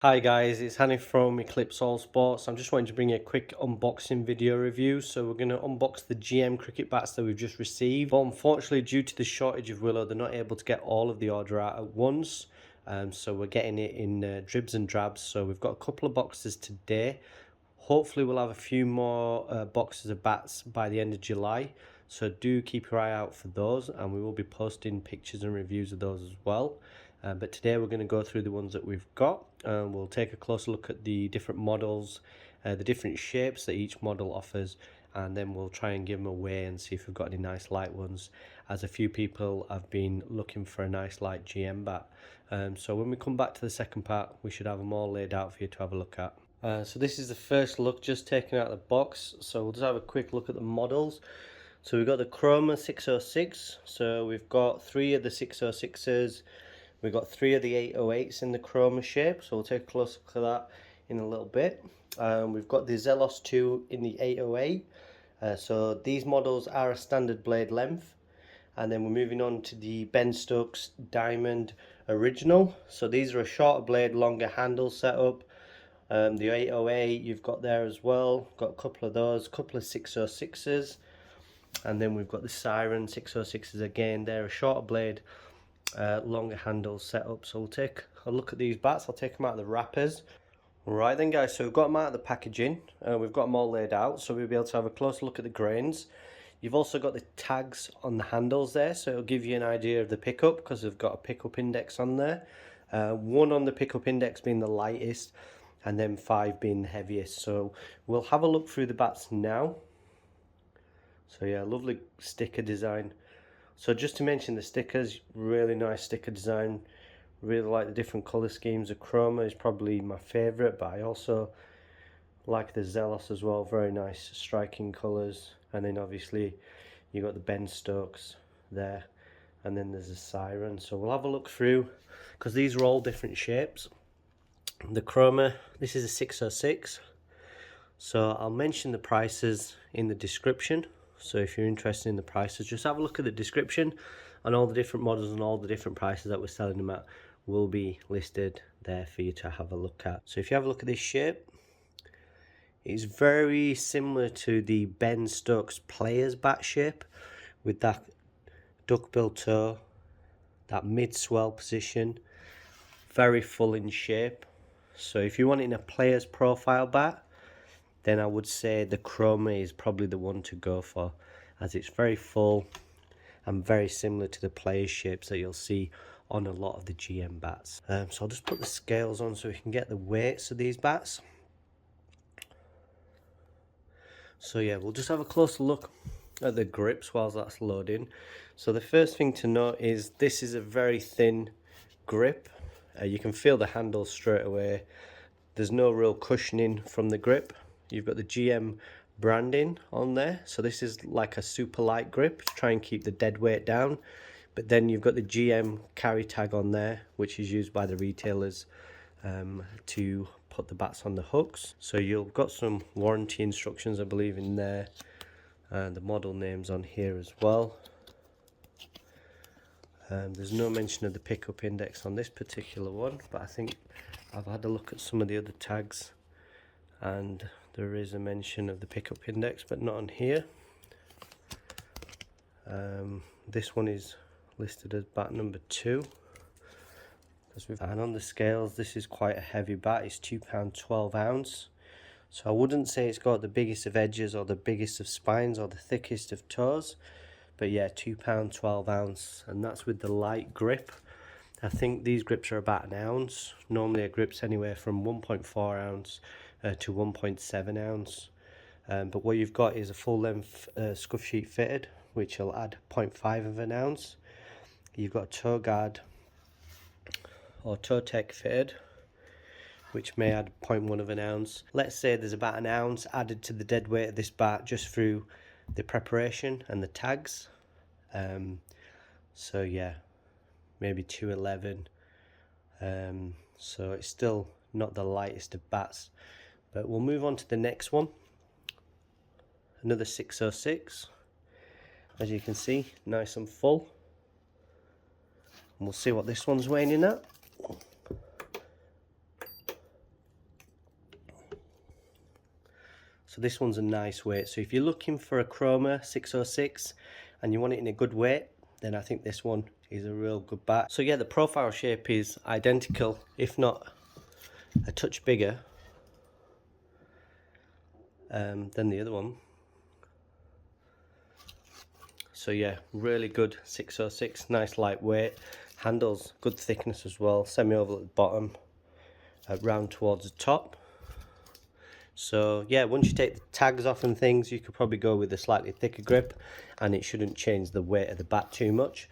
Hi guys, it's Hanif from Eclipse All Sports. I'm just wanting to bring you a quick unboxing video review. So we're going to unbox the GM cricket bats that we've just received. But unfortunately, due to the shortage of willow, they're not able to get all of the order out at once. So we're getting it in dribs and drabs. So we've got a couple of boxes today. Hopefully we'll have a few more boxes of bats by the end of July. So do keep your eye out for those, and we will be posting pictures and reviews of those as well. But today we're going to go through the ones that we've got, and we'll take a closer look at the different models, the different shapes that each model offers, and then we'll try and give them away and see if we've got any nice light ones, as a few people have been looking for a nice light GM bat. So when we come back to the second part, we should have them all laid out for you to have a look at. So this is the first look just taken out of the box, so we'll just have a quick look at the models. So we've got the Chroma 606, so we've got 3 of the 606s, we've got 3 of the 808s in the Chroma shape, so we'll take a close look at that in a little bit. We've got the Zelus 2 in the 808, so these models are a standard blade length. And then we're moving on to the Ben Stokes Diamond Original, so these are a shorter blade, longer handle setup. The 808 you've got there as well, got a couple of those, a couple of 606s, and then we've got the Siren 606s again. They're a shorter blade, longer handle setup. So we'll take a look at these bats. I'll take them out of the wrappers. Right then guys, so we've got them out of the packaging, we've got them all laid out, so we'll be able to have a close look at the grains. You've also got the tags on the handles there, so it'll give you an idea of the pickup, because they've got a pickup index on there. 1 on the pickup index being the lightest, and then 5 being the heaviest. So we'll have a look through the bats now. So yeah, lovely sticker design. So just to mention the stickers, really nice sticker design. Really like the different colour schemes. The Chroma is probably my favourite, but I also like the Zelus as well. Very nice striking colours. And then obviously you got the Ben Stokes there, and then there's a Siren. So we'll have a look through, because these are all different shapes. The Chroma, this is a 606, so I'll mention the prices in the description. So if you're interested in the prices, just have a look at the description, and all the different models and all the different prices that we're selling them at will be listed there for you to have a look at. So if you have a look at this shape, it's very similar to the Ben Stokes Players bat shape, with that duckbill toe, that mid swell position, very full in shape. So if you want it in a player's profile bat, then I would say the Chroma is probably the one to go for, as it's very full and very similar to the player's shapes that you'll see on a lot of the GM bats. So I'll just put the scales on so we can get the weights of these bats. So yeah, we'll just have a closer look at the grips whilst that's loading. So the first thing to note is this is a very thin grip. You can feel the handle straight away. There's no real cushioning from the grip. You've got the GM branding on there, so this is like a super light grip to try and keep the dead weight down. But then you've got the GM carry tag on there, which is used by the retailers to put the bats on the hooks. So you've got some warranty instructions, I believe, in there, and the model names on here as well. There's no mention of the pickup index on this particular one, but I think I've had a look at some of the other tags and there is a mention of the pickup index, but not on here. This one is listed as bat number 2. And on the scales, this is quite a heavy bat. It's £2 12 ounce. So I wouldn't say it's got the biggest of edges or the biggest of spines or the thickest of toes. But yeah, £2 12 ounce, and that's with the light grip. I think these grips are about an ounce. Normally a grip's anywhere from 1.4 ounce to 1.7 ounce. But what you've got is a full length scuff sheet fitted, which will add 0.5 of an ounce. You've got a toe guard or toe tech fitted, which may add 0.1 of an ounce. Let's say there's about an ounce added to the dead weight of this bat just through the preparation and the tags. So yeah, maybe 211. So it's still not the lightest of bats, but we'll move on to the next one. Another 606, as you can see, nice and full, and we'll see what this one's weighing in at. So this one's a nice weight. So if you're looking for a Chroma 606 and you want it in a good weight, then I think this one is a real good bat. So yeah, the profile shape is identical, if not a touch bigger than the other one. So yeah, really good 606, nice lightweight, handles good thickness as well, semi-oval at the bottom, round towards the top. So yeah, once you take the tags off and things, you could probably go with a slightly thicker grip and it shouldn't change the weight of the bat too much.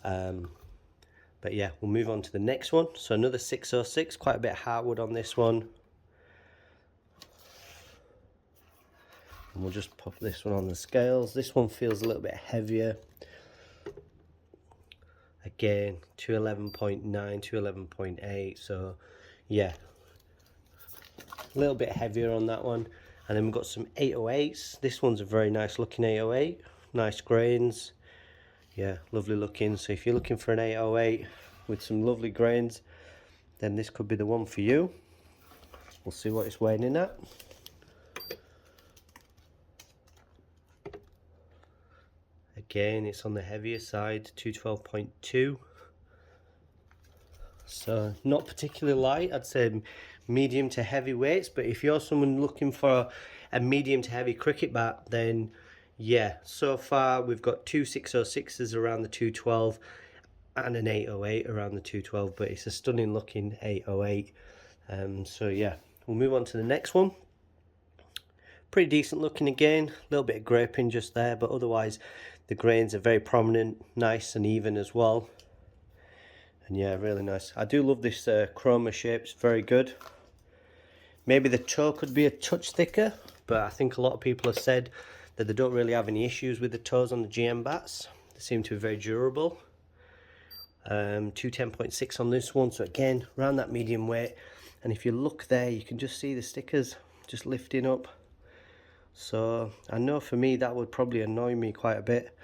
But yeah, we'll move on to the next one. So another 606, quite a bit of hardwood on this one. And we'll just pop this one on the scales. This one feels a little bit heavier. Again, 211.9, 211.8. So yeah, a little bit heavier on that one. And then we've got some 808s. This one's a very nice looking 808. Nice grains. Yeah, lovely looking. So if you're looking for an 808 with some lovely grains, then this could be the one for you. We'll see what it's weighing in at. Again, it's on the heavier side, 212.2. So not particularly light, I'd say medium to heavy weights, but if you're someone looking for a medium to heavy cricket bat, then yeah, so far we've got two 606s around the 212 and an 808 around the 212, but it's a stunning looking 808. So yeah, we'll move on to the next one. Pretty decent looking again, a little bit of graping just there, but otherwise the grains are very prominent, nice and even as well. And yeah, really nice. I do love this Chroma shape, it's very good. Maybe the toe could be a touch thicker, but I think a lot of people have said that they don't really have any issues with the toes on the GM bats. They seem to be very durable. 210.6 on this one, so again, around that medium weight. And if you look there, you can just see the stickers just lifting up. So I know for me that would probably annoy me quite a bit,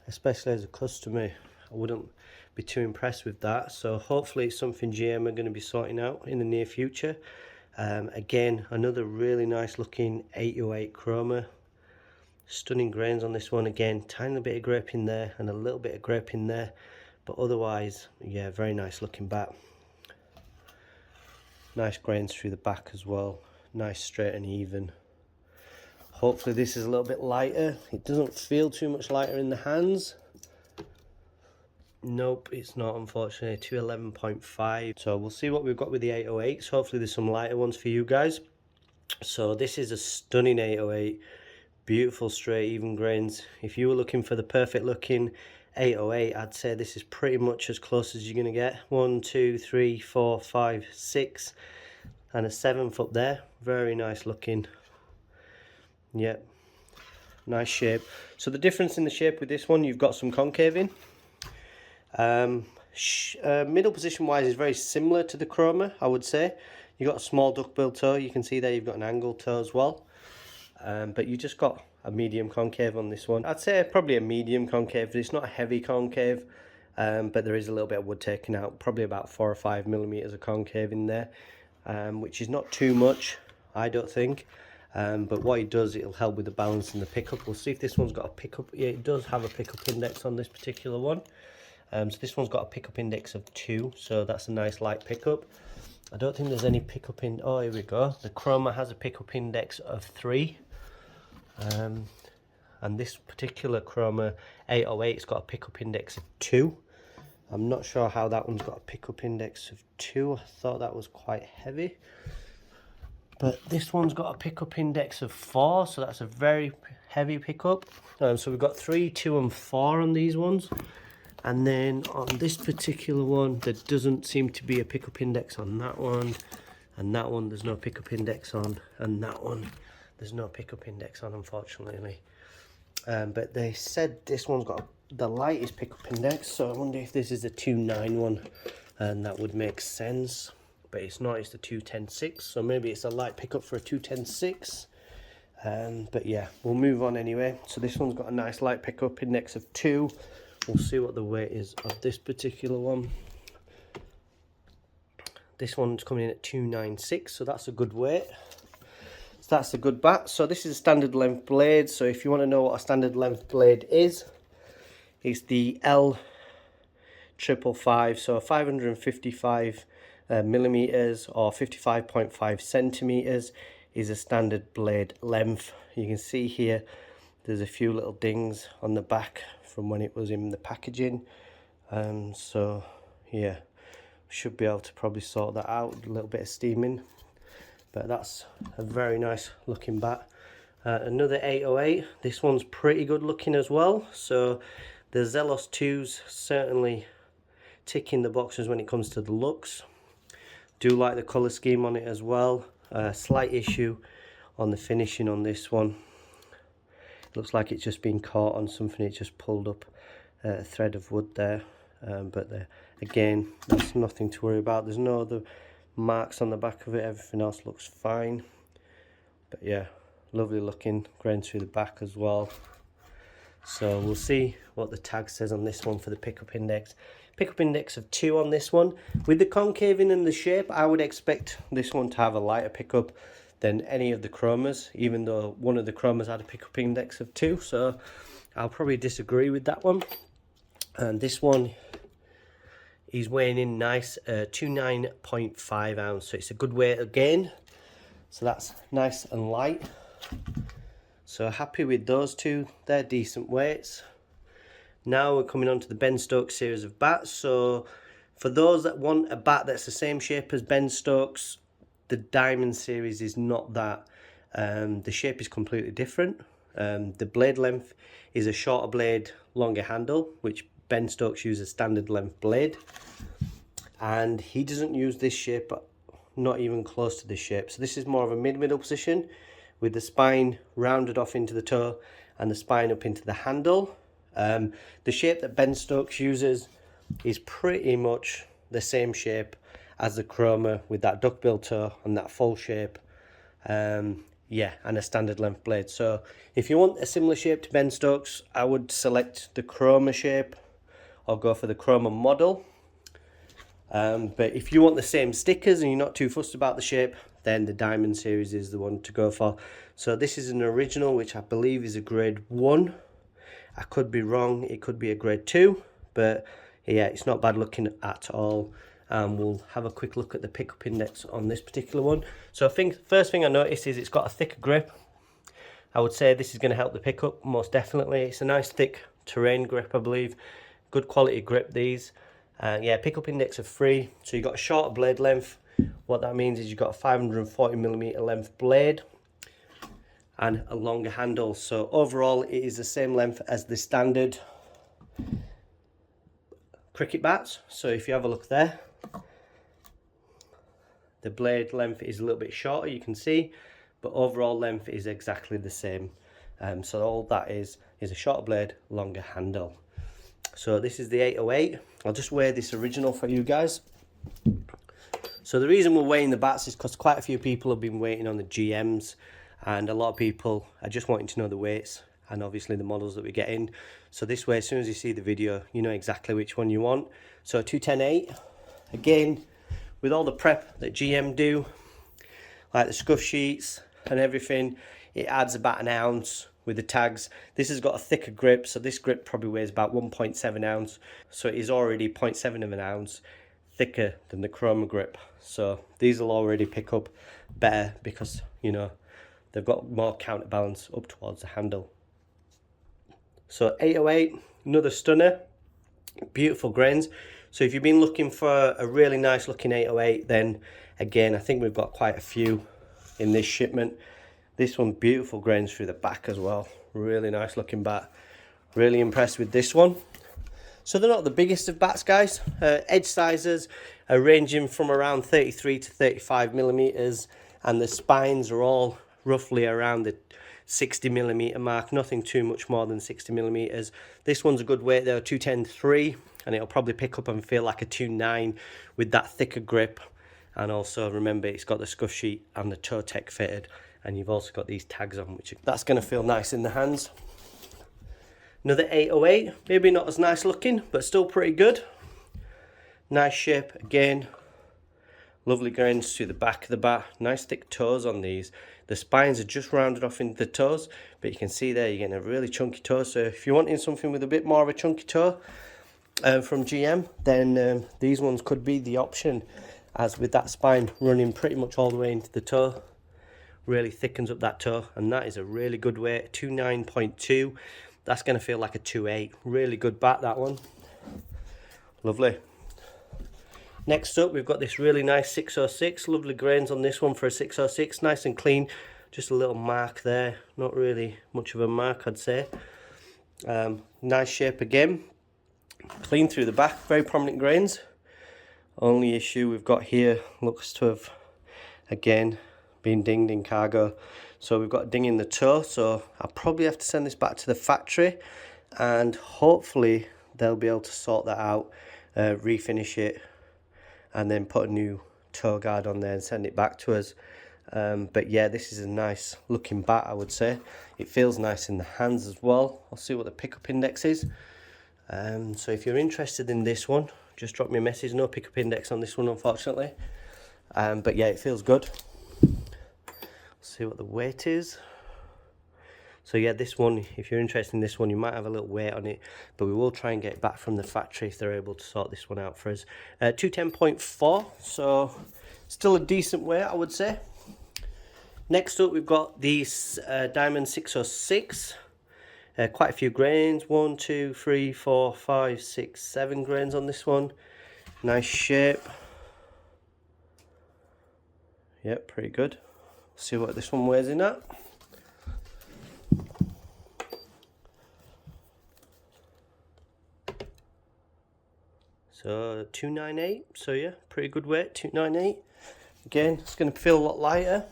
especially as a customer. I wouldn't be too impressed with that. So hopefully it's something GM are going to be sorting out in the near future. Again, another really nice looking 808 Chroma. Stunning grains on this one. Again, tiny bit of graping there and a little bit of graping there, but otherwise, yeah, very nice looking bat. Nice grains through the back as well. Nice straight and even. Hopefully this is a little bit lighter. It doesn't feel too much lighter in the hands. Nope, it's not, unfortunately. 211.5. So we'll see what we've got with the 808s. Hopefully there's some lighter ones for you guys. So this is a stunning 808. Beautiful straight even grains. If you were looking for the perfect looking 808, I'd say this is pretty much as close as you're going to get. 1, 2, 3, 4, 5, 6 and a 7th up there. Very nice looking. Yep, nice shape. So the difference in the shape with this one, you've got some concaving. Middle position wise is very similar to the Chroma, I would say. You've got a small duckbill toe. You can see there you've got an angled toe as well. But you just got a medium concave on this one. I'd say probably a medium concave. It's not a heavy concave, but there is a little bit of wood taken out. Probably about 4 or 5 millimeters of concave in there, which is not too much, I don't think. But what it does, it'll help with the balance and the pickup. We'll see if this one's got a pickup. Yeah, it does have a pickup index on this particular one. So this one's got a pickup index of 2, so that's a nice light pickup. I don't think there's any pickup in. Oh, here we go. The Chroma has a pickup index of 3. And this particular Chroma 808's got a pickup index of 2. I'm not sure how that one's got a pickup index of 2. I thought that was quite heavy. But this one's got a pickup index of 4, so that's a very heavy pickup. So we've got 3, 2 and 4 on these ones. And then on this particular one, there doesn't seem to be a pickup index on that one. And that one, there's no pickup index on. And that one, there's no pickup index on, unfortunately. But they said this one's got the lightest pickup index, so I wonder if this is a 2.9 one. And that would make sense. But it's not, it's the 210.6, so maybe it's a light pickup for a 210.6. But yeah, we'll move on anyway. So this one's got a nice light pickup index of 2. We'll see what the weight is of this particular one. This one's coming in at 296, so that's a good weight. that's a good bat. So this is a standard length blade. So if you want to know what a standard length blade is, it's the L555, so 555 millimeters or 55.5 centimeters is a standard blade length. You can see here there's a few little dings on the back from when it was in the packaging. So yeah, should be able to probably sort that out with a little bit of steaming. But that's a very nice looking bat. Another 808. This one's pretty good looking as well. So the Zelus 2's certainly ticking the boxes when it comes to the looks. Do like the colour scheme on it as well. Slight issue on the finishing on this one. Looks like it's just been caught on something. It just pulled up a thread of wood there. Again, that's nothing to worry about. There's no other marks on the back of it. Everything else looks fine. But yeah, lovely looking grain through the back as well. So we'll see what the tag says on this one for the pickup index. Pickup index of 2 on this one. With the concaving and the shape, I would expect this one to have a lighter pickup than any of the Chromas, even though one of the Chromas had a pickup index of 2. So I'll probably disagree with that one. And this one is weighing in nice, 29.5 ounce. So it's a good weight again. So that's nice and light. So happy with those two. They're decent weights. Now we're coming on to the Ben Stokes series of bats. So for those that want a bat that's the same shape as Ben Stokes, the Diamond series is not that. The shape is completely different. The blade length is a shorter blade, longer handle, which Ben Stokes uses standard length blade. And he doesn't use this shape, not even close to this shape. So this is more of a mid-middle position with the spine rounded off into the toe and the spine up into the handle. The shape that Ben Stokes uses is pretty much the same shape as the Chroma with that duckbill toe and that full shape. Yeah, and a standard length blade. So if you want a similar shape to Ben Stokes, I would select the Chroma shape or go for the Chroma model. But if you want the same stickers and you're not too fussed about the shape, then the Diamond series is the one to go for. So this is an original, which I believe is a grade 1. I could be wrong, it could be a grade 2, but yeah, it's not bad looking at all. We'll have a quick look at the pickup index on this particular one. So I think first thing I noticed is it's got a thicker grip. I would say this is going to help the pickup most definitely. It's a nice thick terrain grip, I believe. Good quality grip, these. Yeah, pickup index of 3. So you've got a shorter blade length. What that means is you've got a 540mm length blade and a longer handle. So overall it is the same length as the standard cricket bats. So if you have a look there, the blade length is a little bit shorter, you can see, but overall length is exactly the same. So all that is a shorter blade, longer handle. So this is the 808. I'll just weigh this original for you guys. So the reason we're weighing the bats is because quite a few people have been waiting on the GMs, and a lot of people are just wanting to know the weights and obviously the models that we get in. So this way, as soon as you see the video, you know exactly which one you want. So 210/8, again, with all the prep that GM do, like the scuff sheets and everything, it adds about an ounce with the tags. This has got a thicker grip, so this grip probably weighs about 1.7 ounce. So it is already 0.7 of an ounce thicker than the Chroma grip. So these will already pick up better because, you know, they've got more counterbalance up towards the handle. So 808, another stunner, beautiful grains. So if you've been looking for a really nice looking 808, then again, I think we've got quite a few in this shipment. This one, beautiful grains through the back as well. Really nice looking bat. Really impressed with this one. So they're not the biggest of bats, guys. Edge sizes are ranging from around 33 to 35 millimeters, and the spines are all roughly around the 60 millimeter mark. Nothing too much more than 60 millimeters. This one's a good weight though, 210/3, and it'll probably pick up and feel like a 2.9 with that thicker grip. And also remember, it's got the scuff sheet and the toe tech fitted, and you've also got these tags on, which that's going to feel nice in the hands. Another 808, maybe not as nice looking, but still pretty good. Nice shape again, Lovely grains to the back of the bat. Nice thick toes on these. The spines are just rounded off into the toes, but you can see there you're getting a really chunky toe. So if you're wanting something with a bit more of a chunky toe from GM, then these ones could be the option, as with that spine running pretty much all the way into the toe, really thickens up that toe, and that is a really good weight, 29.2. That's going to feel like a 2.8. Really good bat, that one. Lovely. Next up, we've got this really nice 606. Lovely grains on this one for a 606. Nice and clean. Just a little mark there. Not really much of a mark, I'd say. Nice shape again. Clean through the back. Very prominent grains. Only issue we've got here looks to have, again, been dinged in cargo. So we've got a ding in the toe. So I'll probably have to send this back to the factory. And hopefully they'll be able to sort that out. Refinish it. And then put a new toe guard on there and send it back to us. But yeah, this is a nice looking bat, I would say. It feels nice in the hands as well. I'll see what the pickup index is. So if you're interested in this one, just drop me a message. No pickup index on this one, unfortunately. But yeah, it feels good. See what the weight is. So yeah, this one, if you're interested in this one, you might have a little weight on it, but we will try and get it back from the factory if they're able to sort this one out for us. 210.4, so still a decent weight, I would say. Next up, we've got these Diamond 606. Quite a few grains, 1, 2, 3, 4, 5, 6, 7 grains on this one. Nice shape. Yep, pretty good. See what this one weighs in at. So 298, so yeah, pretty good weight, 298. Again, it's going to feel a lot lighter.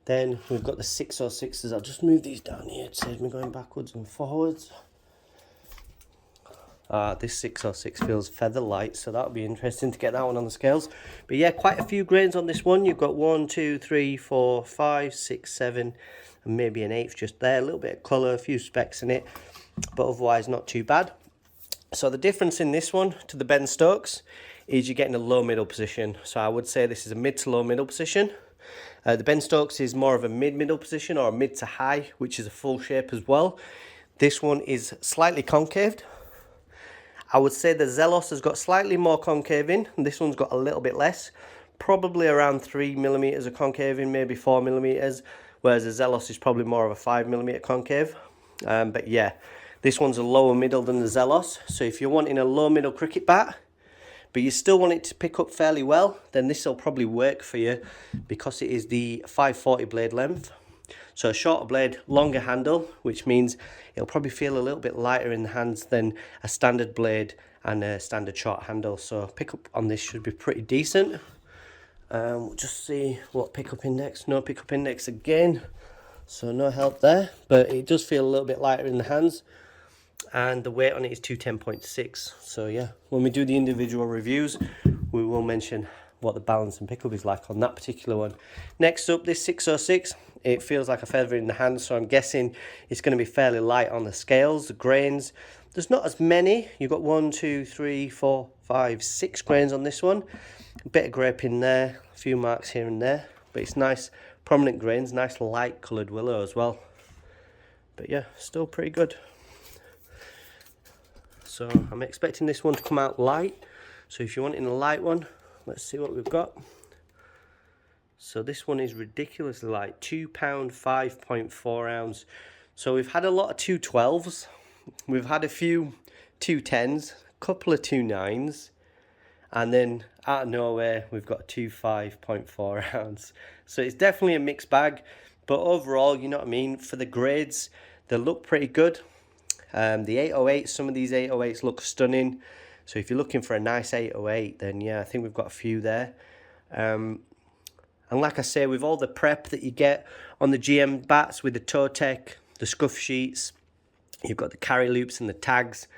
Then we've got the 606s. I'll just move these down here to save me going backwards and forwards. This 606 feels feather light, so that'll be interesting to get that one on the scales. But yeah, quite a few grains on this one. You've got 1, 2, 3, 4, 5, 6, 7, and maybe an 8th just there. A little bit of colour, a few specks in it, but otherwise not too bad. So the difference in this one to the Ben Stokes is you're getting a low middle position. So I would say this is a mid to low middle position. The Ben Stokes is more of a mid-middle position, or a mid to high, which is a full shape as well. This one is slightly concaved. I would say the Zelus has got slightly more concaving, and this one's got a little bit less. Probably around 3mm of concaving, maybe 4mm, whereas the Zelus is probably more of a 5mm concave. But yeah, this one's a lower middle than the Zelus. So if you're wanting a low middle cricket bat, but you still want it to pick up fairly well, then this will probably work for you, because it is the 540 blade length. So a shorter blade, longer handle, which means it'll probably feel a little bit lighter in the hands than a standard blade and a standard short handle. So pickup on this should be pretty decent. We'll just see what pickup index. No pickup index again, so no help there, but it does feel a little bit lighter in the hands. And the weight on it is 210.6. So yeah, when we do the individual reviews, we will mention what the balance and pickup is like on that particular one. Next up, this 606, it feels like a feather in the hand, so I'm guessing it's going to be fairly light on the scales. The grains, there's not as many. You've got 1, 2, 3, 4, 5, 6 grains on this one. A bit of grape in there, a few marks here and there, but it's nice prominent grains, nice light coloured willow as well. But yeah, still pretty good. So I'm expecting this one to come out light. So if you're wanting a light one, let's see what we've got. So this one is ridiculously light, £2, 5.4 ounce. So we've had a lot of 212s. We've had a few 210s, a couple of 29s. And then out of nowhere, we've got 5.4 ounce. So it's definitely a mixed bag. But overall, you know what I mean, for the grades, they look pretty good. The 808, some of these 808s look stunning. So if you're looking for a nice 808, then yeah, I think we've got a few there. And like I say, with all the prep that you get on the GM bats, with the toe tech, the scuff sheets, you've got the carry loops and the tags.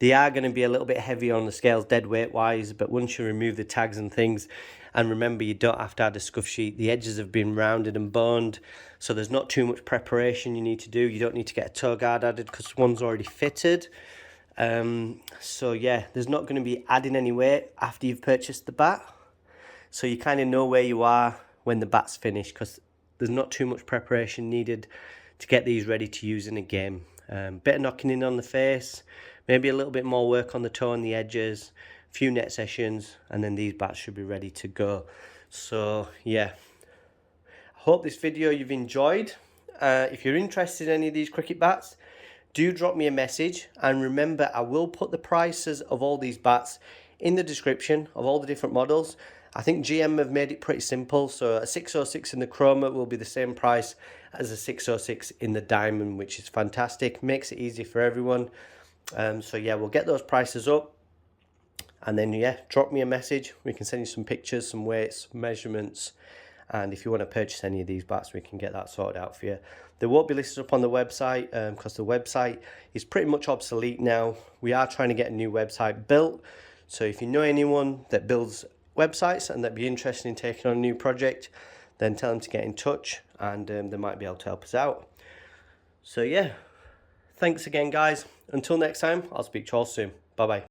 They are going to be a little bit heavy on the scales dead weight wise, but once you remove the tags and things, and remember, you don't have to add a scuff sheet. The edges have been rounded and boned, so there's not too much preparation you need to do. You don't need to get a toe guard added because one's already fitted. So yeah, there's not going to be adding any weight after you've purchased the bat. so you kind of know where you are when the bat's finished, because there's not too much preparation needed to get these ready to use in a game. Bit of knocking in on the face, maybe a little bit more work on the toe and the edges, a few net sessions, and then these bats should be ready to go. So yeah, I hope this video you've enjoyed. If you're interested in any of these cricket bats, do drop me a message, and remember, I will put the prices of all these bats in the description of all the different models. I think GM have made it pretty simple, so a 606 in the Chroma will be the same price as a 606 in the Diamond, which is fantastic, makes it easy for everyone. So yeah, we'll get those prices up, and then yeah, drop me a message. We can send you some pictures, some weights, measurements, and if you want to purchase any of these bats, we can get that sorted out for you. They won't be listed up on the website because the website is pretty much obsolete now. We are trying to get a new website built, so if you know anyone that builds websites and that'd be interested in taking on a new project, then tell them to get in touch, and they might be able to help us out. So yeah, thanks again guys. Until next time, I'll speak to you all soon. Bye bye.